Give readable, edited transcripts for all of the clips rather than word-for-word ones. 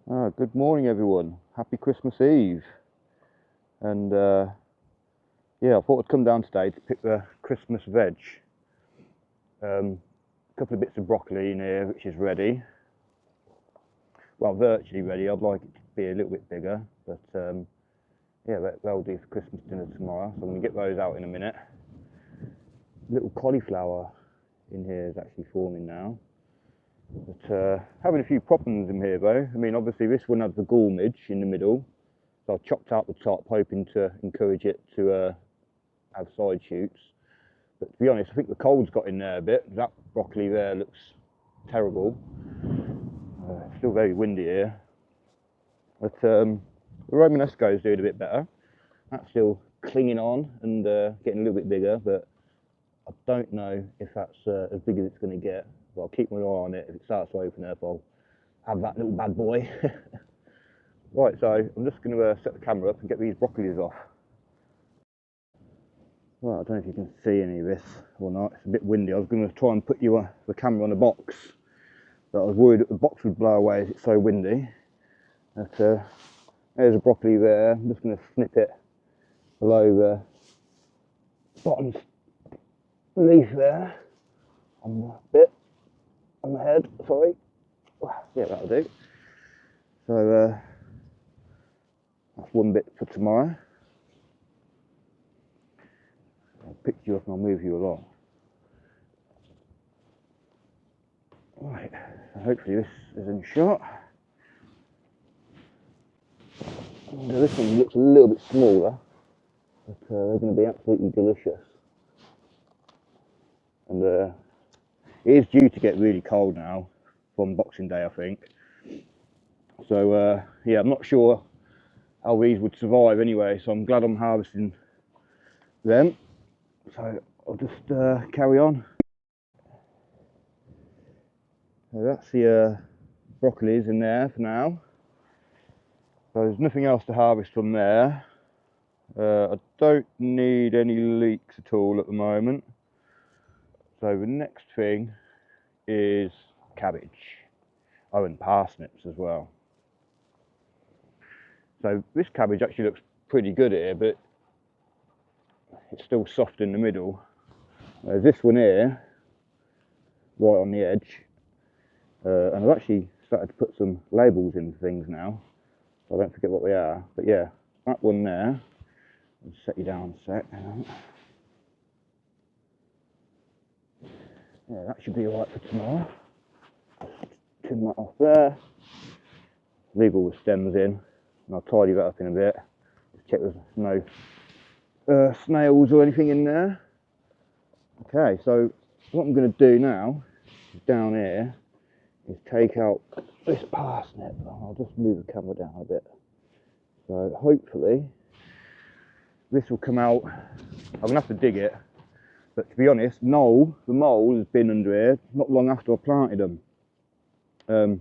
Good morning, everyone. Happy Christmas Eve. And yeah, I thought I'd come down today to pick the Christmas veg. A couple of bits of broccoli in here, which is ready. Well, virtually ready. I'd like it to be a little bit bigger, but yeah, that'll do for Christmas dinner tomorrow. So I'm going to get those out in a minute. Little cauliflower in here is actually forming now. But having a few problems in here though. I mean, obviously this one had the gourmage in the middle, so I chopped out the top, hoping to encourage it to have side shoots. But to be honest, I think the cold's got in there a bit. That broccoli there looks terrible. Still very windy here. But the Romanesco is doing a bit better. That's still clinging on and getting a little bit bigger, but I don't know if that's as big as it's going to get. But I'll keep my eye on it. If it starts to open up, I'll have that little bad boy. Right, so I'm just going to set the camera up and get these broccolis off. Well, I don't know if you can see any of this or not. It's a bit windy. I was going to try and put the camera on a box, but I was worried that the box would blow away as it's so windy. But there's a broccoli there. I'm just going to snip it below the bottom leaf there, on the bit, on the head, sorry. Yeah, that'll do. So that's one bit for tomorrow. I'll pick you up and I'll move you along. Right, so hopefully this is in shot. And this one looks a little bit smaller, but they're going to be absolutely delicious. And it is due to get really cold now from Boxing Day, I think. So yeah, I'm not sure how these would survive anyway, so I'm glad I'm harvesting them. So I'll just carry on. So that's the broccolis in there for now. So there's nothing else to harvest from there. I don't need any leeks at all at the moment. So the next thing is cabbage. Oh, and parsnips as well. So this cabbage actually looks pretty good here, but it's still soft in the middle. There's this one here, right on the edge. And I've actually started to put some labels in things now, so I don't forget what they are. But yeah, that one there, I'll set you down a sec. Yeah, that should be alright for tomorrow. Trim that off there. Leave all the stems in, and I'll tidy that up in a bit. Just check there's no snails or anything in there. Okay, so what I'm going to do now, down here, is take out this parsnip. I'll just move the camera down a bit. So hopefully this will come out. I'm going to have to dig it. But to be honest, the mole has been under here not long after I planted them.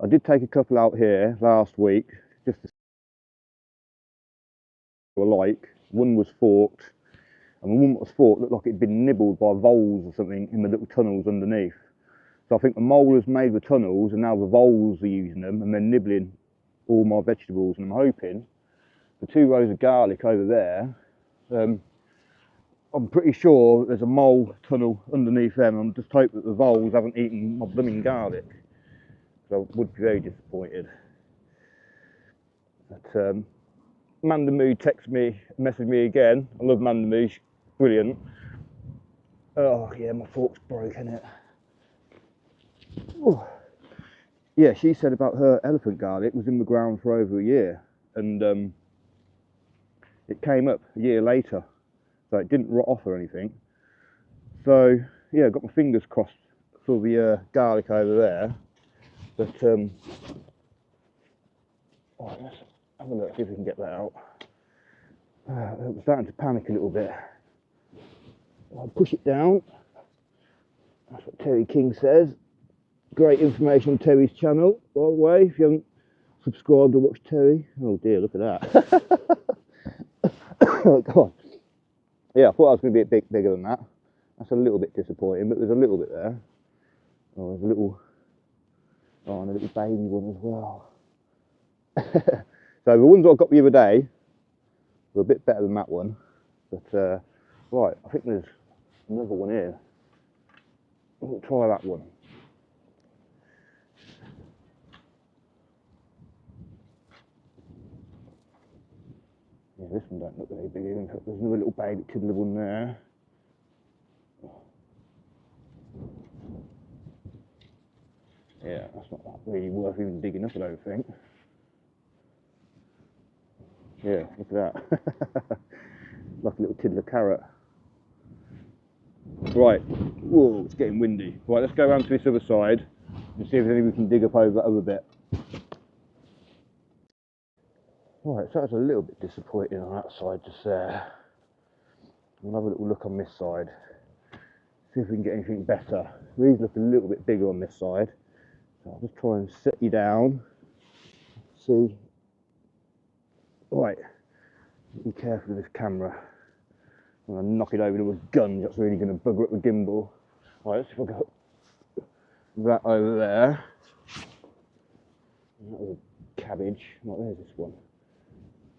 I did take a couple out here last week, just to see what they were like. One was forked, and the one that was forked looked like it'd been nibbled by voles or something in the little tunnels underneath. So I think the mole has made the tunnels, and now the voles are using them, and they're nibbling all my vegetables. And I'm hoping the 2 rows of garlic over there, I'm pretty sure there's a mole tunnel underneath them. I'm just hoping that the voles haven't eaten my blooming garlic. So I would be very disappointed. But Mandamoo messaged me again. I love Mandamoo, she's brilliant. Oh yeah, my fork's broken it. Ooh. Yeah, she said about her elephant garlic was in the ground for over a year, and it came up a year later, so it didn't rot off or anything. So yeah, got my fingers crossed for the garlic over there. But oh, let's have a look, see if we can get that out. I'm starting to panic a little bit. I'll push it down. That's what Terry King says. Great information on Terry's channel, by the way, if you haven't subscribed or watched Terry. Oh dear, look at that. Oh god. Yeah, I thought I was going to be a bit bigger than that. That's a little bit disappointing, but there's a little bit there. Oh, there's a little, oh, and a little baby one as well. So the ones I got the other day were a bit better than that one, but right, I think there's another one here. We'll try that one. Yeah, this one don't look very big. There's another little baby tiddler one there. Yeah, that's not really worth even digging up, I don't think. Yeah, look at that. Like a little tiddler carrot. Right, whoa, it's getting windy. Right, let's go around to this other side and see if there's anything we can dig up over that other bit. Right, so that's a little bit disappointing on that side just there. We'll have a little look on this side, see if we can get anything better. These look a little bit bigger on this side. So I'll just try and set you down. See. Right, be careful with this camera. I'm going to knock it over with a gun, that's really going to bugger up the gimbal. Right, let's see if I got that over there. That was a cabbage. Right, there's this one.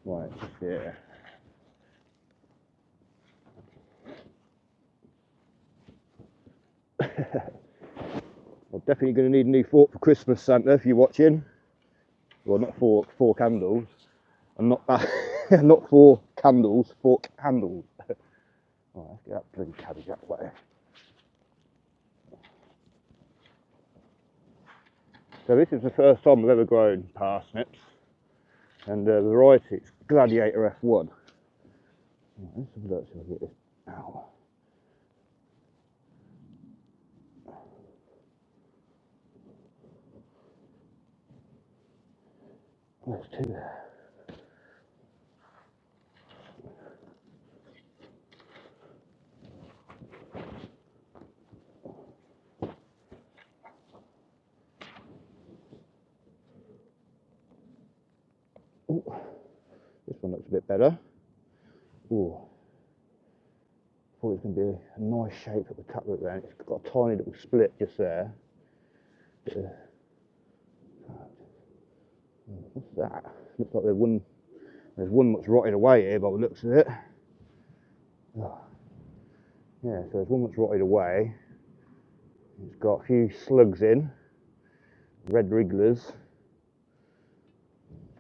Right, just here. I'm definitely going to need a new fork for Christmas, Santa, if you're watching. Well, not fork, fork handles. And not that, not four candles, fork handles. Right, let's get that bloody cabbage that way. So this is the first time I've ever grown parsnips, and the variety is Gladiator F1. Right, let's have a look, see if I can get this out. There's two there. Ooh, this one looks a bit better. Ooh. Thought it was going to be a nice shape at the top of it there. It's got a tiny little split just there. What's that? Looks like there's one that's rotted away here by the looks of it. Oh. Yeah, so there's one that's rotted away. It's got a few slugs in, red wrigglers.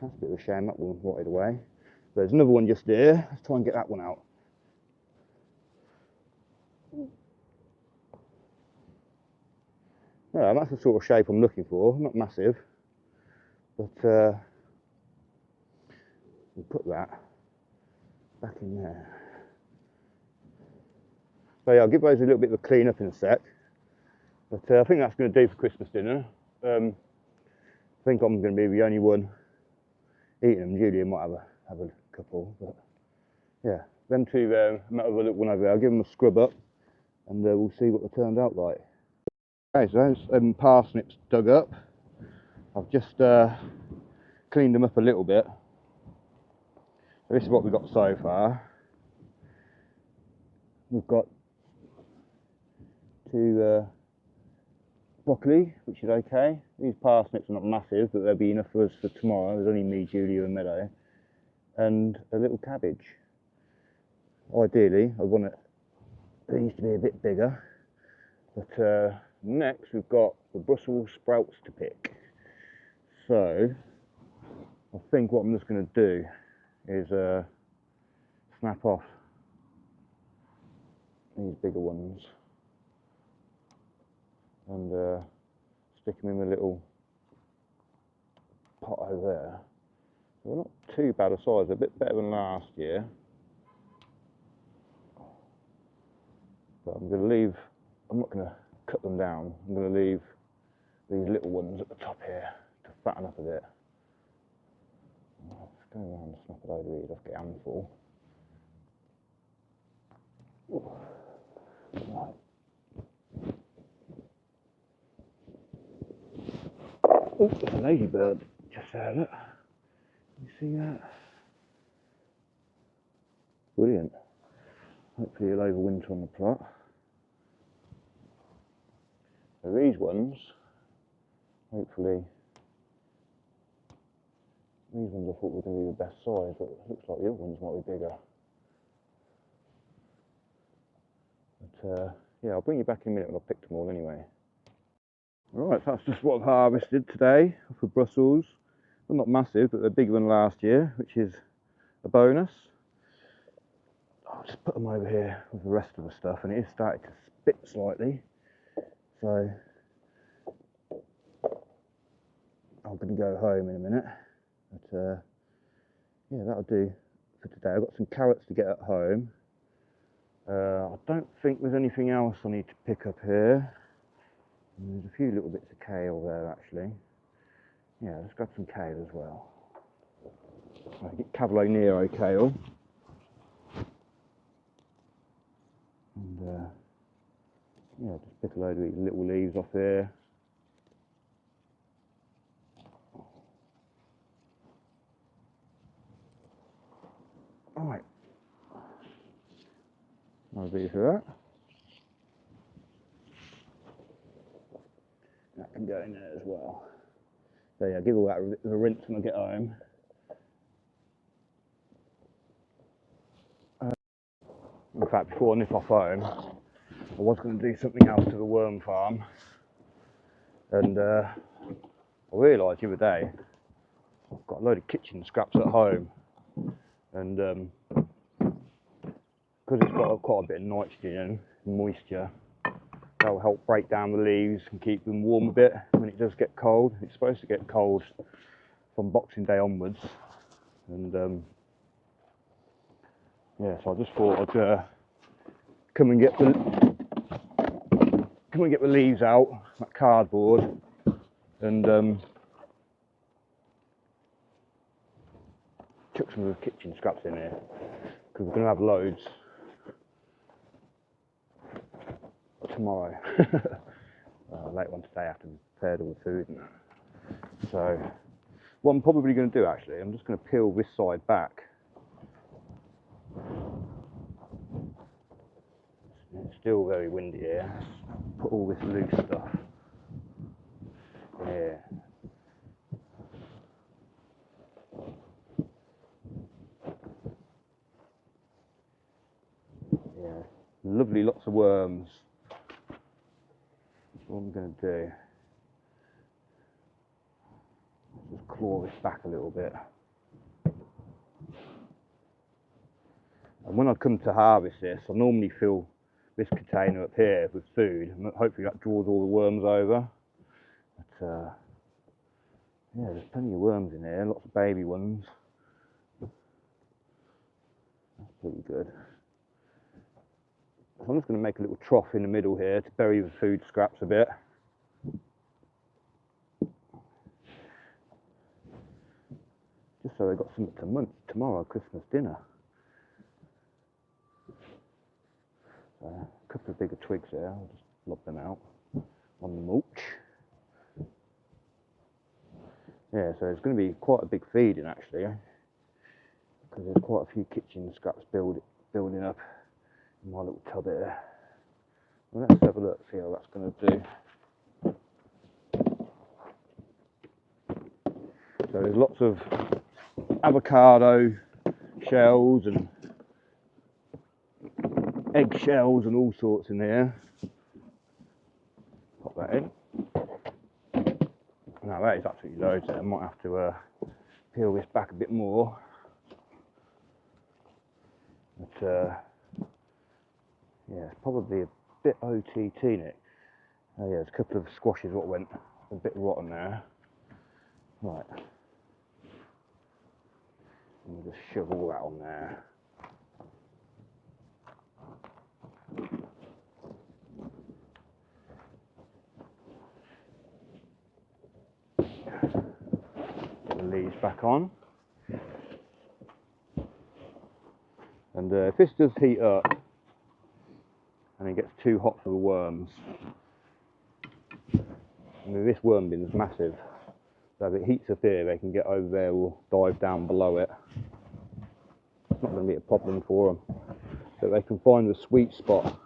That's a bit of a shame, that one rotted away. There's another one just here. Let's try and get that one out. Yeah, that's the sort of shape I'm looking for. Not massive, but we'll put that back in there. So yeah, I'll give those a little bit of a clean up in a sec. But I think that's going to do for Christmas dinner. I think I'm going to be the only one eating them. Julia might have a couple, but yeah, them two there. I might have a little one over there. I'll give them a scrub up, and we'll see what they turned out like. Okay, so those parsnips dug up. I've just cleaned them up a little bit. So this is what we've got so far. We've got two broccoli, which is okay. These parsnips are not massive, but they'll be enough for us for tomorrow. There's only me, Julia and Meadow. And a little cabbage. Ideally, I want these to be a bit bigger. But next we've got the Brussels sprouts to pick. So I think what I'm just going to do is snap off these bigger ones and stick them in the little pot over there. So they're not too bad a size, they're a bit better than last year. But I'm going to leave, I'm not going to cut them down, I'm going to leave these little ones at the top here to fatten up a bit. Let's go around and snap a load of these off, get a handful. Right. Oh, there's a ladybird just there, look. You see that? Brilliant. Hopefully he'll overwinter on the plot. So these ones, hopefully, These ones I thought were going to be the best size, but it looks like the other ones might be bigger. But yeah, I'll bring you back in a minute when I've picked them all anyway. Right, so that's just what I've harvested today for Brussels. Well, not massive, but they're bigger than last year, which is a bonus. I'll just put them over here with the rest of the stuff, and it is starting to spit slightly. So I'm going to go home in a minute. But yeah, that'll do for today. I've got some carrots to get at home. I don't think there's anything else I need to pick up here. There's a few little bits of kale there actually. Yeah, let's grab some kale as well. I get Cavolo Nero kale. And yeah, just pick a load of these little leaves off here. Alright. I'll do for that. That can go in there as well. So yeah, give all that a rinse when I get home. In fact, before I nip off home, I was going to do something else to the worm farm. And I realised the other day, I've got a load of kitchen scraps at home. And because it's got quite a bit of nitrogen and moisture, that'll help break down the leaves and keep them warm a bit when it does get cold. It's supposed to get cold from Boxing Day onwards. And yeah, so I just thought I'd come and get the leaves out, that cardboard, and chuck some of the kitchen scraps in here, because we're going to have loads tomorrow. Later on today after we've prepared all the food and that. So what I'm probably going to do actually, I'm just going to peel this side back. It's still very windy here. Put all this loose stuff in here. Yeah, lovely, lots of worms. What I'm going to do, just claw this back a little bit. And when I come to harvest this, I normally fill this container up here with food, and hopefully that draws all the worms over. But yeah, there's plenty of worms in here, lots of baby ones. That's pretty good. So I'm just going to make a little trough in the middle here to bury the food scraps a bit. Just so they've got something to munch tomorrow, Christmas dinner. So a couple of bigger twigs there, I'll just lob them out on the mulch. Yeah, so it's going to be quite a big feeding actually, because there's quite a few kitchen scraps building up in my little tub here. Well, let's have a look, see how that's going to do. So there's lots of avocado shells and egg shells and all sorts in here. Pop that in. Now that is absolutely loads there. I might have to peel this back a bit more. But yeah, it's probably a bit OTT, Nick. Oh yeah, there's a couple of squashes what went a bit rotten there. Right. And we'll just shove all that on there. Get the leaves back on. And if this does heat up and it gets too hot for the worms, I mean, this worm bin is massive, so if it heats up here, they can get over there or dive down below it. It's not going to be a problem for them, but they can find the sweet spot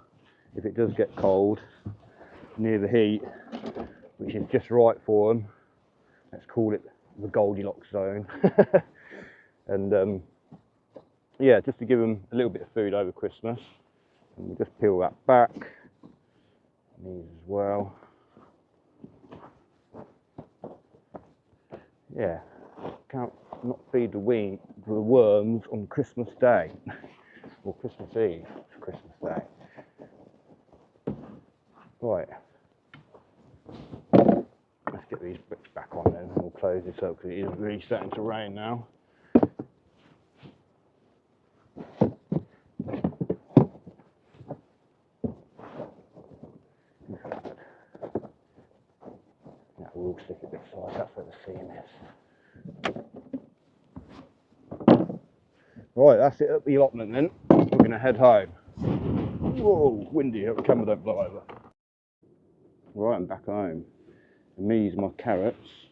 if it does get cold near the heat, which is just right for them. Let's call it the Goldilocks zone. And yeah, just to give them a little bit of food over Christmas. And we'll just peel that back. These as well. Yeah, can't not feed the worms on Christmas Day. Or Christmas Eve, Christmas Day. Right. Let's get these bricks back on then, and we'll close this up because it is really starting to rain now. Now we'll stick it this side, that's where the seam is. Right, that's it at the allotment then. We're going to head home. Whoa, windy, the camera don't blow over. Right, I'm back home. And these are my carrots.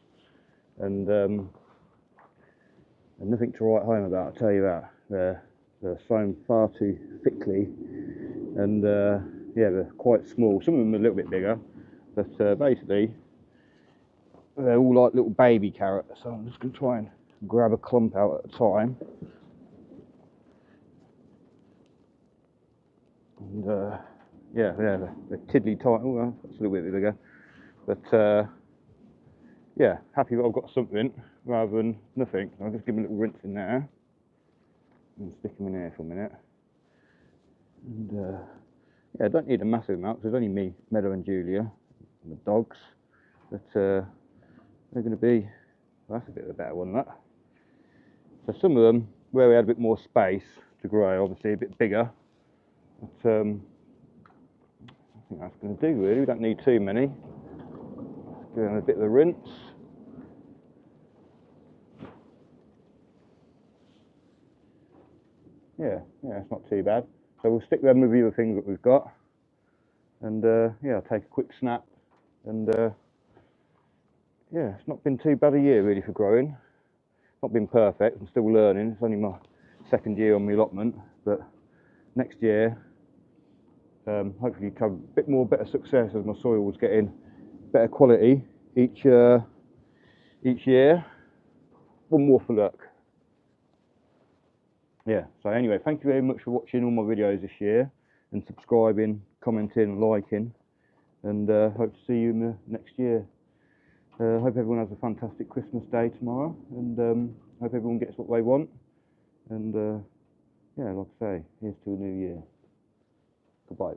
And nothing to write home about, I'll tell you that. They're sown far too thickly, and yeah, they're quite small. Some of them are a little bit bigger, but basically they're all like little baby carrots. So I'm just going to try and grab a clump out at a time. And yeah, they're tiddly tiny. Oh, well, that's a little bit bigger, but yeah, happy that I've got something rather than nothing. I'll just give them a little rinse in there and stick them in here for a minute. And yeah, I don't need a massive amount because there's only me, Meadow and Julia, and the dogs. But they're going to be, well, that's a bit of a better one, that. So some of them, where we had a bit more space to grow, obviously a bit bigger. But I think that's going to do really, we don't need too many. Let's give them a bit of a rinse. Yeah, it's not too bad. So we'll stick them with the other things that we've got. And yeah, I'll take a quick snap. And yeah, it's not been too bad a year really for growing. Not been perfect, I'm still learning. It's only my second year on my allotment. But next year, hopefully have a bit more better success as my soil was getting better quality each year. One more for luck. Yeah, so anyway, thank you very much for watching all my videos this year and subscribing, commenting and liking, and hope to see you in the next year. Hope everyone has a fantastic Christmas day tomorrow, and hope everyone gets what they want, and yeah, like I say, here's to a new year. Goodbye.